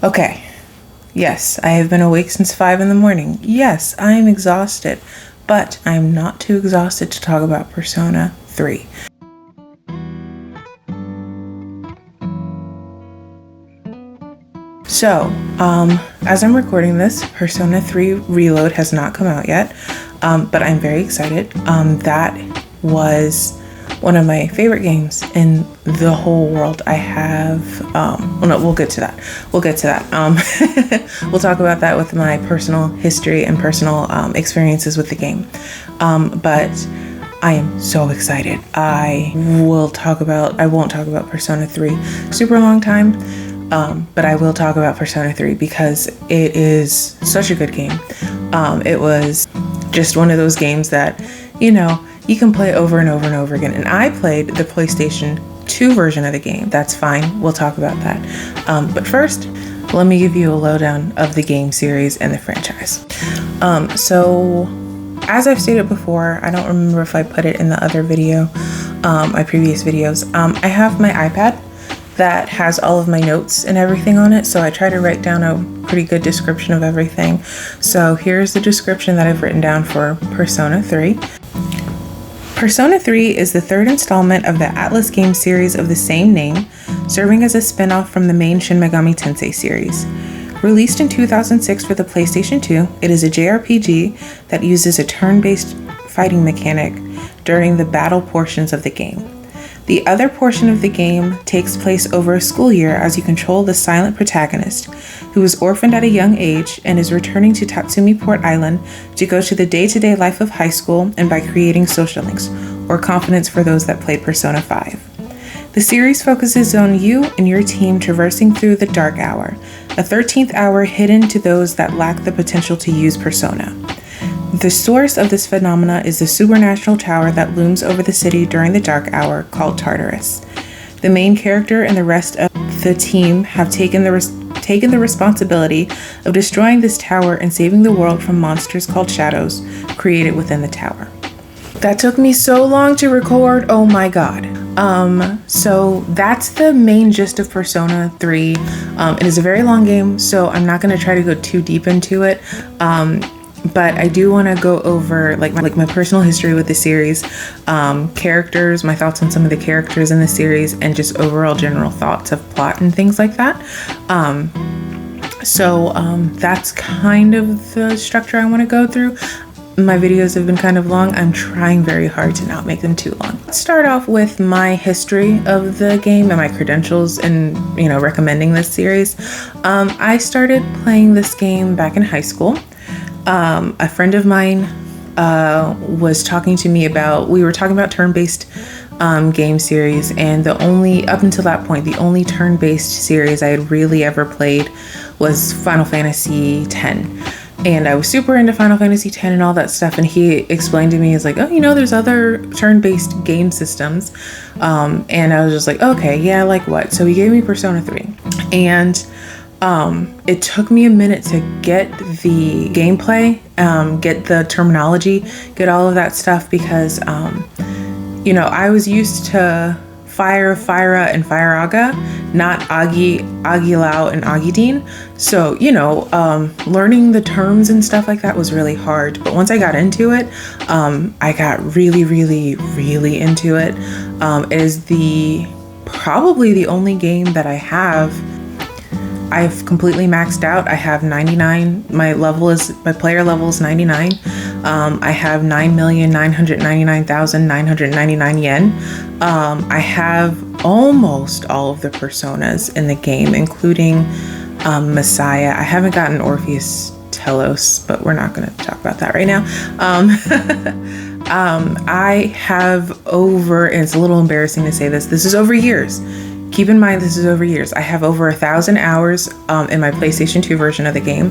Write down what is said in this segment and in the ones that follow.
Okay, yes, I have been awake since 5 in the morning. Yes, I am exhausted, but I am not too exhausted to talk about Persona 3. So, as I'm recording this, Persona 3 Reload has not come out yet, but I'm very excited. That was one of my favorite games in the whole world. I have, well, no, we'll get to that. We'll we'll talk about that with my personal history and personal experiences with the game. But I am so excited. I won't talk about Persona 3 super long time. But I will talk about Persona 3 because it is such a good game. It was just one of those games that, you can play over and over and over again. And I played the PlayStation 2 version of the game. That's fine. We'll talk about that. But first, let me give you a lowdown of the game series and the franchise. So, as I've stated before, I don't remember if I put it in the other video, my previous videos. I have my iPad that has all of my notes and everything on it, so I try to write down a pretty good description of everything. So here's the description that I've written down for Persona 3. Persona 3 is the third installment of the Atlus game series of the same name, serving as a spin-off from the main Shin Megami Tensei series. Released in 2006 for the PlayStation 2, it is a JRPG that uses a turn-based fighting mechanic during the battle portions of the game. The other portion of the game takes place over a school year as you control the silent protagonist, who was orphaned at a young age and is returning to Tatsumi Port Island to go to the day-to-day life of high school and by creating social links, or confidence for those that played Persona 5. The series focuses on you and your team traversing through the Dark Hour, a 13th hour hidden to those that lack the potential to use Persona. The source of this phenomena is the supernatural tower that looms over the city during the Dark Hour, called Tartarus. The main character and the rest of the team have taken the responsibility of destroying this tower and saving the world from monsters called shadows created within the tower. That took me so long to record, oh my god. So that's the main gist of Persona 3. It is a very long game, so I'm not going to try to go too deep into it. But I do want to go over my personal history with the series, characters, my thoughts on some of the characters in the series, and just overall general thoughts of plot and things like that. So that's kind of the structure I want to go through. My videos have been kind of long. I'm trying very hard to not make them too long. Let's start off with my history of the game and my credentials in, recommending this series. I started playing this game back in high school. A friend of mine was talking to me we were talking about turn-based game series, and up until that point, the only turn-based series I had really ever played was Final Fantasy X. And I was super into Final Fantasy X and all that stuff, and he explained to me, he's like, there's other turn-based game systems. And I was just like, okay, yeah, like what? So he gave me Persona 3. And it took me a minute to get the gameplay, get the terminology, get all of that stuff because, I was used to Fyra, and Firaga, not Agilao, and Agidine. So, learning the terms and stuff like that was really hard. But once I got into it, I got really, really, really into it. It is probably the only game that I've completely maxed out. I have 99. My player level is 99. I have 9,999,999 yen. I have almost all of the personas in the game, including Messiah. I haven't gotten Orpheus Telos, but we're not going to talk about that right now. I have and it's a little embarrassing to say this is over years. Keep in mind, this is over years. I have over 1,000 hours in my PlayStation 2 version of the game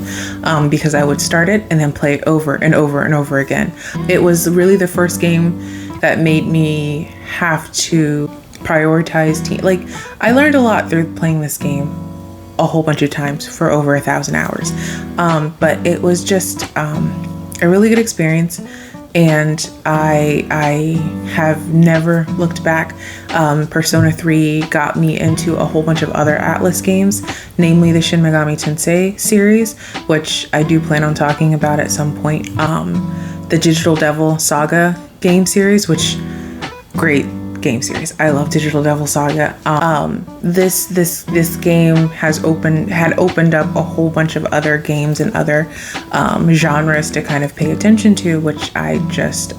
because I would start it and then play it over and over and over again. It was really the first game that made me have to prioritize team. I learned a lot through playing this game a whole bunch of times for over 1,000 hours. But it was just a really good experience. and I have never looked back. Persona 3 got me into a whole bunch of other Atlus games, namely the Shin Megami Tensei series, which I do plan on talking about at some point. The Digital Devil Saga game series, which great game series. I love Digital Devil Saga. This game had opened up a whole bunch of other games and other genres to kind of pay attention to, which I just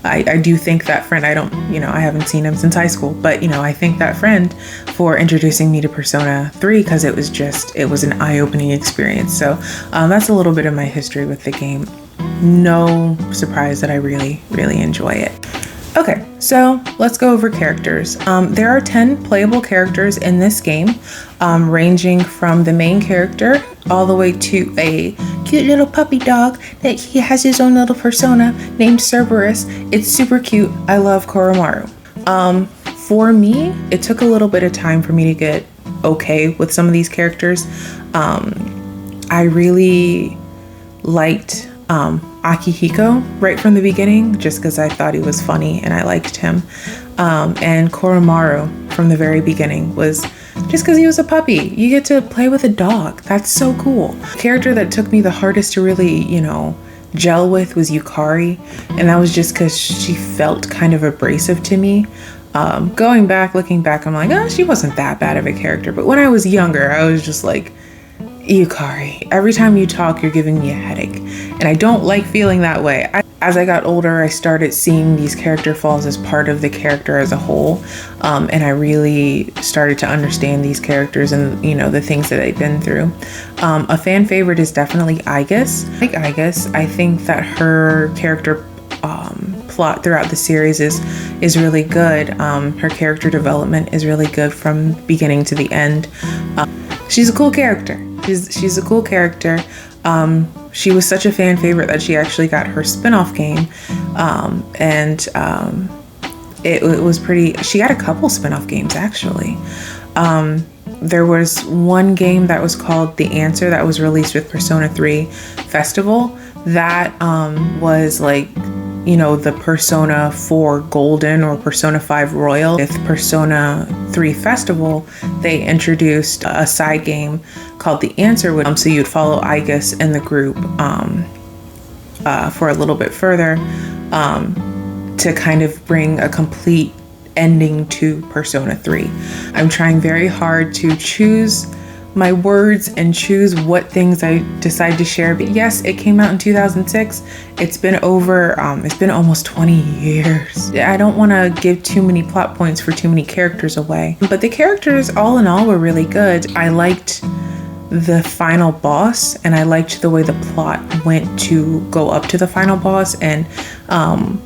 I do thank that friend. I haven't seen him since high school, but I thank that friend for introducing me to Persona 3, because it was an eye-opening experience. So that's a little bit of my history with the game. No surprise that I really, really enjoy it. Okay, so let's go over characters. There are 10 playable characters in this game, ranging from the main character all the way to a cute little puppy dog that he has his own little persona named Cerberus. It's super cute. I love Koromaru. For me, it took a little bit of time for me to get okay with some of these characters. I really liked Akihiko right from the beginning, just because I thought he was funny and I liked him. And Koromaru from the very beginning was just because he was a puppy. You get to play with a dog. That's so cool. The character that took me the hardest to really, gel with was Yukari. And that was just because she felt kind of abrasive to me. Looking back, I'm like, oh, she wasn't that bad of a character. But when I was younger, I was just like, Yukari, every time you talk, you're giving me a headache. And I don't like feeling that way. As I got older, I started seeing these character flaws as part of the character as a whole. And I really started to understand these characters and, the things that they've been through. A fan favorite is definitely Aigis. Like Aigis, I think that her character plot throughout the series is really good. Her character development is really good from beginning to the end. She's a cool character. She's a cool character. She was such a fan favorite that she actually got her spin-off game. It was pretty, she got a couple spin-off games actually. There was one game that was called The Answer that was released with Persona 3 Festival. That was like, the Persona 4 Golden or Persona 5 Royal. With Persona 3 Festival, they introduced a side game called The Answer, so you'd follow Aigis and the group for a little bit further to kind of bring a complete ending to Persona 3. I'm trying very hard to choose my words and choose what things I decide to share. But yes, it came out in 2006. It's been almost 20 years. I don't want to give too many plot points for too many characters away. But the characters all in all were really good. I liked the final boss, and I liked the way the plot went to go up to the final boss, and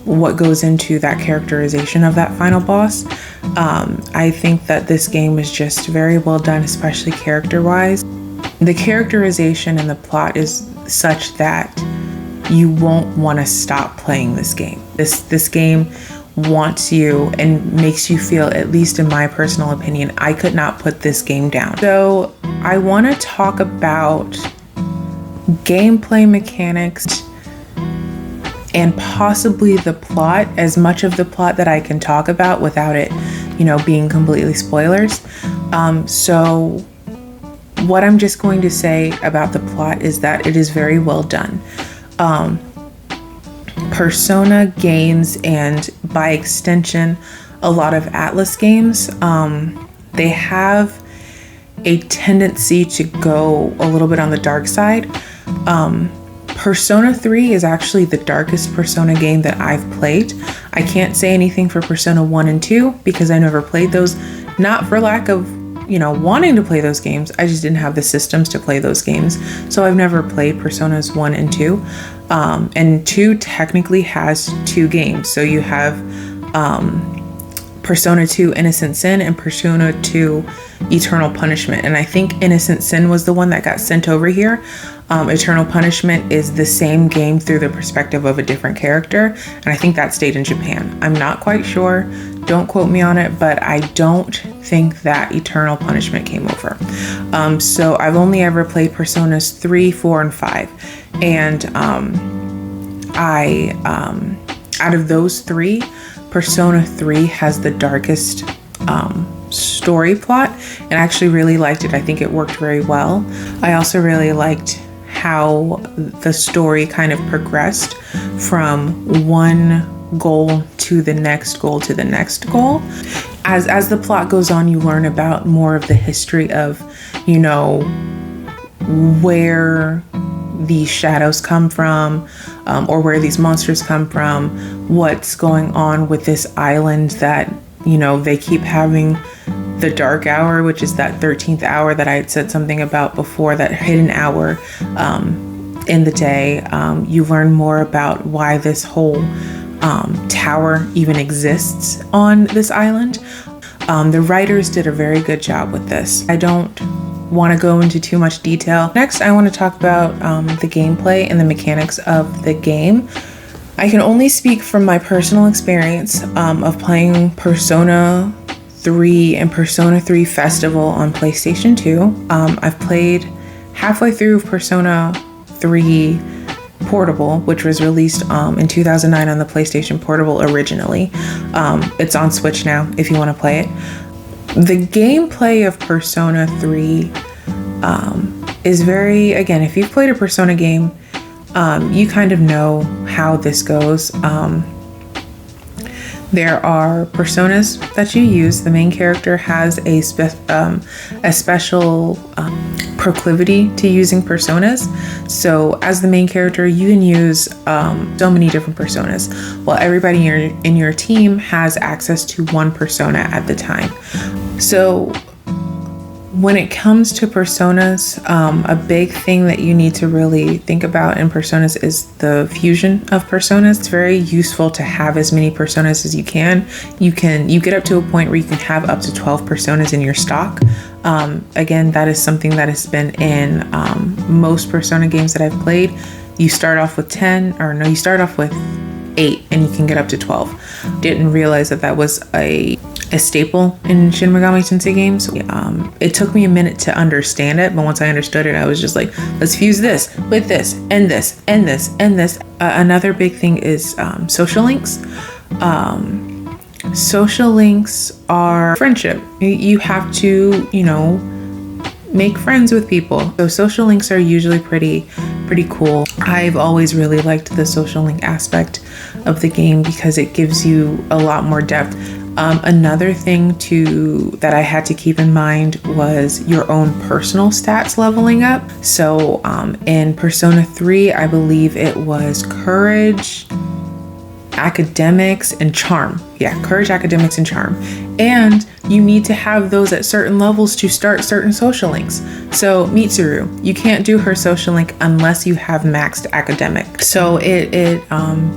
what goes into that characterization of that final boss. I think that this game is just very well done, especially character-wise. The characterization and the plot is such that you won't want to stop playing this game. This game wants you and makes you feel, at least in my personal opinion, I could not put this game down. So I want to talk about gameplay mechanics and possibly the plot, as much of the plot that I can talk about without it, being completely spoilers. So what I'm just going to say about the plot is that it is very well done. Persona games, and by extension, a lot of Atlus games, they have a tendency to go a little bit on the dark side. Persona 3 is actually the darkest Persona game that I've played. I can't say anything for Persona 1 and 2 because I never played those, not for lack of, wanting to play those games. I just didn't have the systems to play those games. So I've never played Personas 1 and 2. And 2 technically has 2 games. So you have Persona 2 Innocent Sin and Persona 2 Eternal Punishment. And I think Innocent Sin was the one that got sent over here. Eternal Punishment is the same game through the perspective of a different character. And I think that stayed in Japan. I'm not quite sure. Don't quote me on it, but I don't think that Eternal Punishment came over. So I've only ever played Personas 3, 4, and 5. And out of those three, Persona 3 has the darkest story plot, and I actually really liked it. I think it worked very well. I also really liked how the story kind of progressed from one goal to the next goal to the next goal. As the plot goes on, you learn about more of the history of, you know, where these shadows come from, or where these monsters come from, what's going on with this island that, you know, they keep having the dark hour, which is that 13th hour that I had said something about before, that hidden hour in the day. You learn more about why this whole tower even exists on this island. The writers did a very good job with this. I don't want to go into too much detail. Next, I want to talk about the gameplay and the mechanics of the game. I can only speak from my personal experience of playing Persona 3 and Persona 3 Festival on PlayStation 2. I've played halfway through Persona 3 Portable, which was released in 2009 on the PlayStation Portable originally. It's on Switch now if you want to play it. The gameplay of Persona 3 is very, again, if you've played a Persona game, you kind of know how this goes. There are personas that you use. The main character has a special proclivity to using personas. So as the main character, you can use so many different personas, while everybody in your team has access to one persona at the time. So when it comes to personas, a big thing that you need to really think about in personas is the fusion of personas. It's very useful to have as many personas as you can. You get up to a point where you can have up to 12 personas in your stock. Again, that is something that has been in most Persona games that I've played. You start off with 10, or no, you start off with 8 and you can get up to 12. Didn't realize that was a staple in Shin Megami Tensei games. It took me a minute to understand it, but once I understood it, I was just like, let's fuse this with this and this and this and this. Another big thing is social links. Social links are friendship. You have to, you know, make friends with people. So social links are usually pretty cool. I've always really liked the social link aspect of the game because it gives you a lot more depth. Another thing that I had to keep in mind was your own personal stats leveling up. So in Persona 3, I believe it was courage, academics, and charm. Yeah, courage, academics, and charm. And you need to have those at certain levels to start certain social links. So Mitsuru, you can't do her social link unless you have maxed academic. So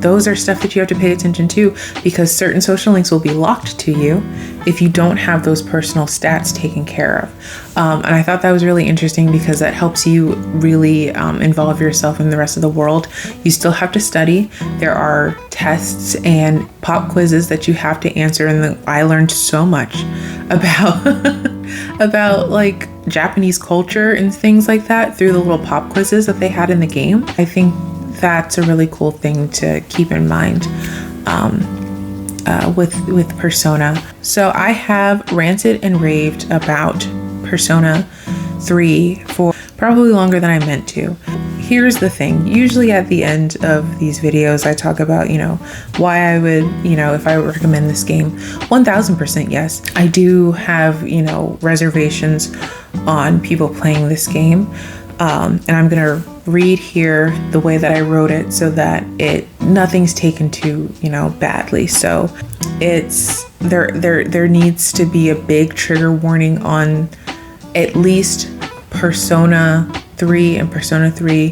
those are stuff that you have to pay attention to, because certain social links will be locked to you if you don't have those personal stats taken care of. And I thought that was really interesting because that helps you really involve yourself in the rest of the world. You still have to study. There are tests and pop quizzes that you have to answer, and I learned so much about like Japanese culture and things like that through the little pop quizzes that they had in the game. I think that's a really cool thing to keep in mind with Persona. So I have ranted and raved about Persona 3 for probably longer than I meant to. Here's the thing. Usually at the end of these videos, I talk about, you know, why I would, you know, if I would recommend this game. 1000% yes. I do have, you know, reservations on people playing this game. And I'm going to read here the way that I wrote it so that nothing's taken too, you know, badly. So it's there needs to be a big trigger warning on at least Persona 3 and Persona 3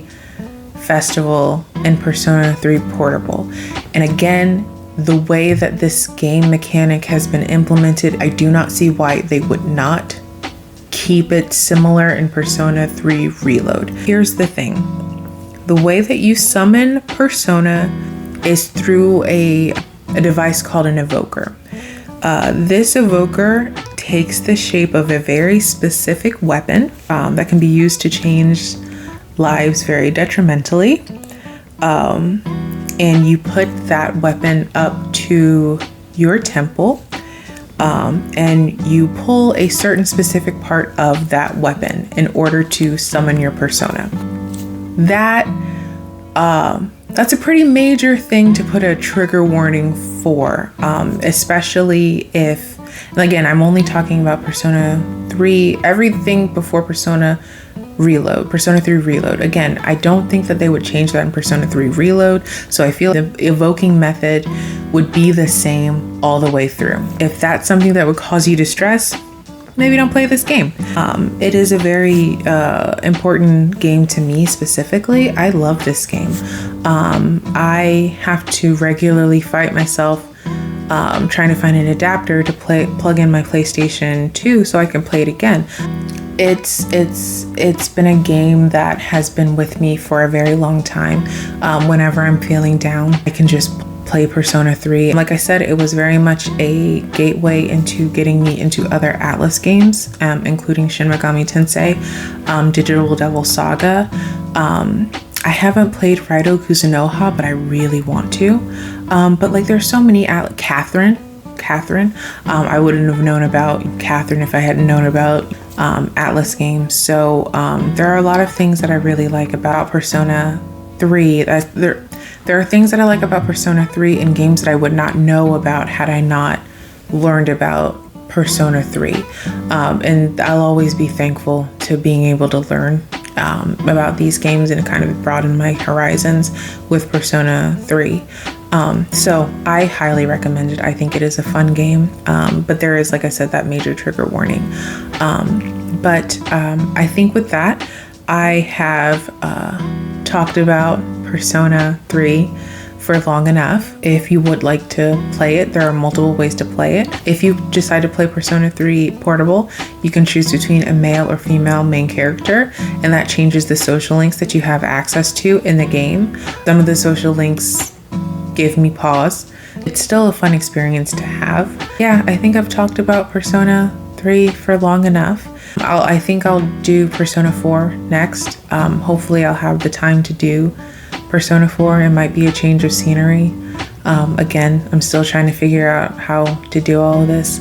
Festival and Persona 3 Portable. And again, the way that this game mechanic has been implemented, I do not see why they would not keep it similar in Persona 3 Reload. Here's the thing. The way that you summon Persona is through a device called an evoker. This evoker takes the shape of a very specific weapon that can be used to change lives very detrimentally. and you put that weapon up to your temple, and you pull a certain specific part of that weapon in order to summon your persona. That's a pretty major thing to put a trigger warning for, especially if, and again, I'm only talking about Persona 3, everything before Persona 3 Reload. Again, I don't think that they would change that in Persona 3 Reload, so I feel the evoking method would be the same all the way through. If that's something that would cause you distress, maybe don't play this game. It is a very important game to me specifically. I love this game. I have to regularly fight myself trying to find an adapter to plug in my PlayStation 2 so I can play it again. It's been a game that has been with me for a very long time. Whenever I'm feeling down, I can just play Persona 3. Like I said, it was very much a gateway into getting me into other Atlus games, including Shin Megami Tensei, Digital Devil Saga. I haven't played Raidou Kuzunoha, but I really want to. But like, there's so many Catherine. I wouldn't have known about Catherine if I hadn't known about Atlus games. So there are a lot of things that I really like about Persona 3. There are things that I like about Persona 3 in games that I would not know about had I not learned about Persona 3. And I'll always be thankful to being able to learn about these games and kind of broaden my horizons with Persona 3. So I highly recommend it. I think it is a fun game, but there is, like I said, that major trigger warning. But I think with that, I have talked about Persona 3 for long enough. If you would like to play it, there are multiple ways to play it. If you decide to play Persona 3 Portable, you can choose between a male or female main character, and that changes the social links that you have access to in the game. Some of the social links give me pause. It's still a fun experience to have. Yeah, I think I've talked about Persona 3 for long enough. I think I'll do Persona 4 next. Hopefully I'll have the time to do Persona 4. It might be a change of scenery. Again, I'm still trying to figure out how to do all of this.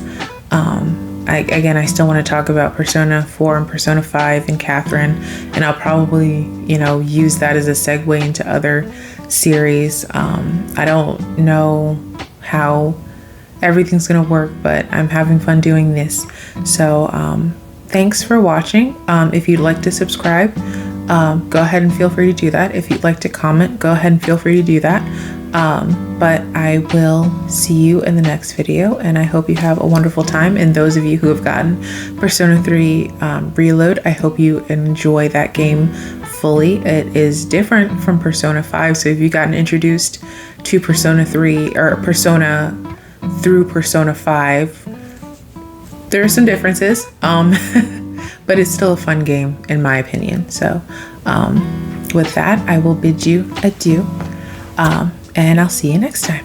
I still want to talk about Persona 4 and Persona 5 and Catherine, and I'll probably, use that as a segue into other series. I don't know how everything's gonna work, but I'm having fun doing this. So thanks for watching. If you'd like to subscribe, go ahead and feel free to do that. If you'd like to comment, go ahead and feel free to do that. But I will see you in the next video, and I hope you have a wonderful time. And those of you who have gotten Persona 3 Reload, I hope you enjoy that game fully. It is different from Persona 5, so if you've gotten introduced to Persona 3 or Persona through Persona 5, there are some differences, but it's still a fun game in my opinion. So with that, I will bid you adieu, and I'll see you next time.